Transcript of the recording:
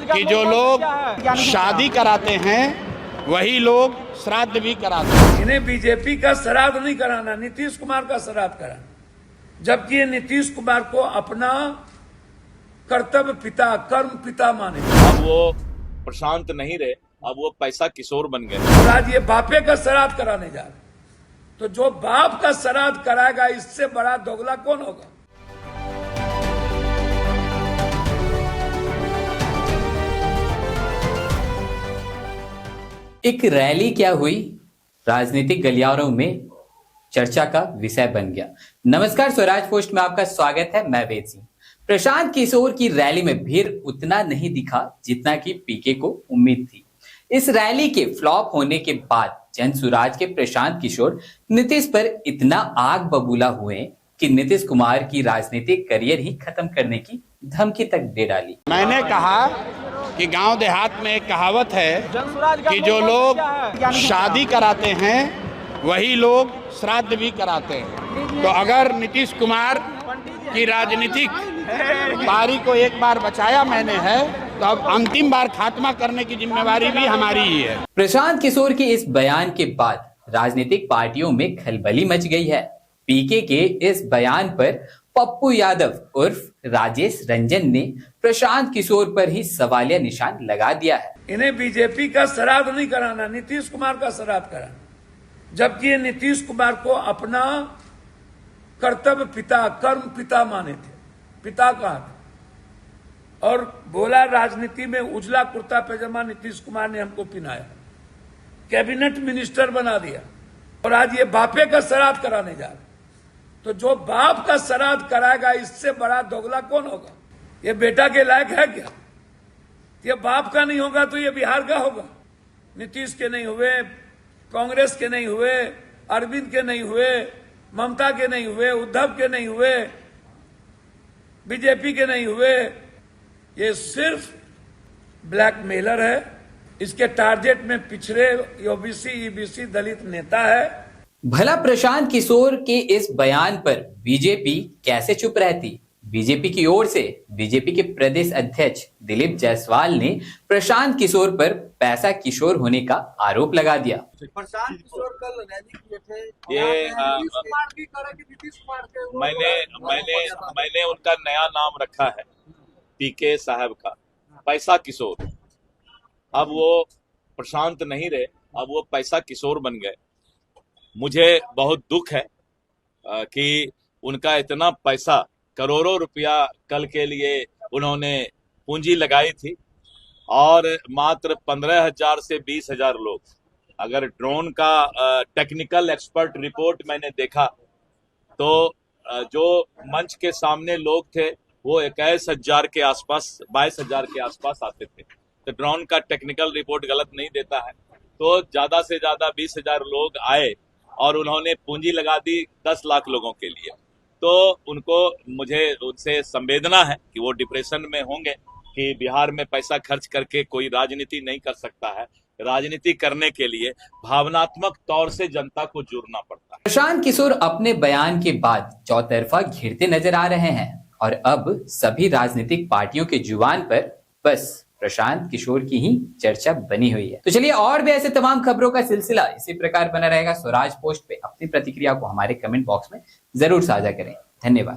कि जो लोग शादी कराते हैं वही लोग श्राद्ध भी कराते हैं। इन्हें बीजेपी का श्राद्ध नहीं कराना, नीतीश कुमार का श्राद्ध कराना, जबकि ये नीतीश कुमार को अपना कर्तव्य पिता, कर्म पिता माने। अब वो प्रशांत नहीं रहे, अब वो पैसा किशोर बन गए। और आज ये बापे का श्राद्ध कराने जा रहे, तो जो बाप का श्राद्ध कराएगा इससे बड़ा दोगला कौन होगा। एक रैली क्या हुई, राजनीतिक गलियारों में चर्चा का विषय बन गया। नमस्कार, स्वराज पोस्ट में आपका स्वागत है। मैं वेद सिंह। प्रशांत किशोर की रैली में भीड़ उतना नहीं दिखा जितना कि पीके को उम्मीद थी। इस रैली के फ्लॉप होने के बाद जनसुराज के प्रशांत किशोर नीतीश पर इतना आग बबूला हुए कि नीतीश कुमार की राजनीतिक करियर ही खत्म करने की धमकी तक दे डाली। मैंने कहा कि गांव देहात में एक कहावत है कि जो लोग शादी कराते हैं वही लोग श्राद्ध भी कराते हैं। तो अगर नीतीश कुमार की राजनीतिक पारी को एक बार बचाया मैंने है, तो अब अंतिम बार खात्मा करने की जिम्मेवारी भी हमारी ही है। प्रशांत किशोर के इस बयान के बाद राजनीतिक पार्टियों में खलबली मच गई है। पीके के इस बयान पर पप्पू यादव उर्फ राजेश रंजन ने प्रशांत किशोर पर ही सवालिया निशान लगा दिया है। इन्हें बीजेपी का श्राद्ध नहीं कराना, नीतीश कुमार का श्राद्ध कराना, जबकि ये नीतीश कुमार को अपना कर्तव्य पिता, कर्म पिता माने थे, पिता कहा था। और बोला राजनीति में उजला कुर्ता पैजामा नीतीश कुमार ने हमको पहनाया, कैबिनेट मिनिस्टर बना दिया, और आज ये बापे का श्राद्ध कराने जा रहे। तो जो बाप का श्राद्ध कराएगा इससे बड़ा दोगला कौन होगा। ये बेटा के लायक है क्या। ये बाप का नहीं होगा तो ये बिहार का होगा। नीतीश के नहीं हुए, कांग्रेस के नहीं हुए, अरविंद के नहीं हुए, ममता के नहीं हुए, उद्धव के नहीं हुए, बीजेपी के नहीं हुए। ये सिर्फ ब्लैकमेलर है। इसके टारगेट में पिछड़े ओबीसी, ईबीसी, दलित नेता है। भला प्रशांत किशोर के इस बयान पर बीजेपी कैसे चुप रहती। बीजेपी की ओर से बीजेपी के प्रदेश अध्यक्ष दिलीप जायसवाल ने प्रशांत किशोर पर पैसा किशोर होने का आरोप लगा दिया। प्रशांत किशोर कल रैली किए थे, ये मैंने उनका नया नाम रखा है, पीके साहब का, पैसा किशोर। अब वो प्रशांत नहीं रहे, अब वो पैसा किशोर बन गए। मुझे बहुत दुख है कि उनका इतना पैसा, करोड़ों रुपया कल के लिए उन्होंने पूंजी लगाई थी, और मात्र 15,000 से 20,000 लोग। अगर ड्रोन का टेक्निकल एक्सपर्ट रिपोर्ट मैंने देखा तो जो मंच के सामने लोग थे वो 21,000 के आसपास, 22,000 के आसपास आते थे। तो ड्रोन का टेक्निकल रिपोर्ट गलत नहीं देता है। तो ज्यादा से ज्यादा 20,000 लोग आए और उन्होंने पूंजी लगा दी 10 लाख लोगों के लिए। तो मुझे उनसे संवेदना है कि वो डिप्रेशन में होंगे कि बिहार में पैसा खर्च करके कोई राजनीति नहीं कर सकता है। राजनीति करने के लिए भावनात्मक तौर से जनता को जुड़ना पड़ता है। प्रशांत किशोर अपने बयान के बाद चौतरफा घिरते नजर आ रहे हैं, और अब सभी राजनीतिक पार्टियों के जुबान पर बस प्रशांत किशोर की ही चर्चा बनी हुई है। तो चलिए, और भी ऐसे तमाम खबरों का सिलसिला इसी प्रकार बना रहेगा। स्वराज पोस्ट पे अपनी प्रतिक्रिया को हमारे कमेंट बॉक्स में जरूर साझा करें। धन्यवाद।